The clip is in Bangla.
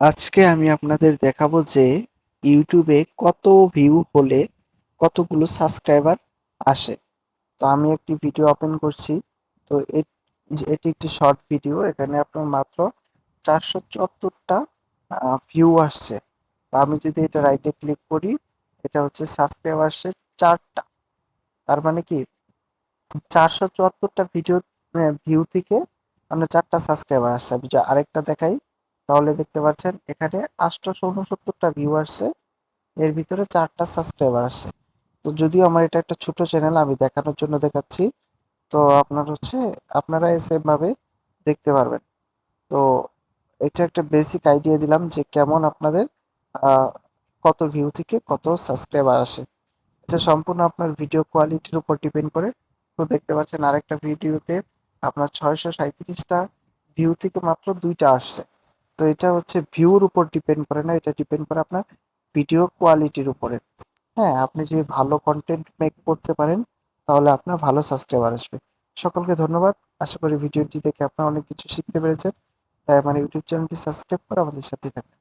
আজকে আমি আপনাদের দেখাবো যে ইউটিউবে কত ভিউ হলে কতগুলো সাবস্ক্রাইবার আসে। তো আমি একটি ভিডিও ওপেন করছি। তো এটি একটি শর্ট ভিডিও, এখানে আপনার মাত্র 474টা ভিউ আসছে। তো আমি যদি এটা রাইটে ক্লিক করি, এটা হচ্ছে সাবস্ক্রাইবার আসছে 4টা। তার মানে কি 474টা ভিডিও ভিউ থেকে আমরা 4টা সাবস্ক্রাইবার আসছে। আমি যদি আরেকটা দেখাই, তাহলে দেখতে পাচ্ছেন এখানে 869টা ভিউ আসছে, এর ভিতরে 4টা সাবস্ক্রাইবার আসছে। তো যদিও আমার এটা একটা ছোট চ্যানেল, আমি দেখানোর জন্য দেখাচ্ছি। তো আপনার হচ্ছে আপনারা সেম ভাবে দেখতে পারবেন। তো এটা একটা বেসিক আইডিয়া দিলাম যে কেমন আপনাদের আহ, কত ভিউ থেকে কত সাবস্ক্রাইবার আসে। এটা সম্পূর্ণ আপনার ভিডিও কোয়ালিটির উপর ডিপেন্ড করে। তো দেখতে পাচ্ছেন আরেকটা ভিডিওতে আপনার 637টা ভিউ থেকে মাত্র 2টা আসছে। তো এটা হচ্ছে ভিউর উপর ডিপেন্ড করে না, এটা ডিপেন্ড করে আপনার ভিডিও কোয়ালিটির উপরে। হ্যাঁ, আপনি যদি ভালো কন্টেন্ট মেক করতে পারেন, তাহলে আপনার ভালো সাবস্ক্রাইবার আসবে। সকলকে ধন্যবাদ। আশা করি ভিডিওটি দেখে আপনারা অনেক কিছু শিখতে পেরেছেন। তাই আমার ইউটিউব চ্যানেলটি সাবস্ক্রাইব করে আমাদের সাথে থাকুন।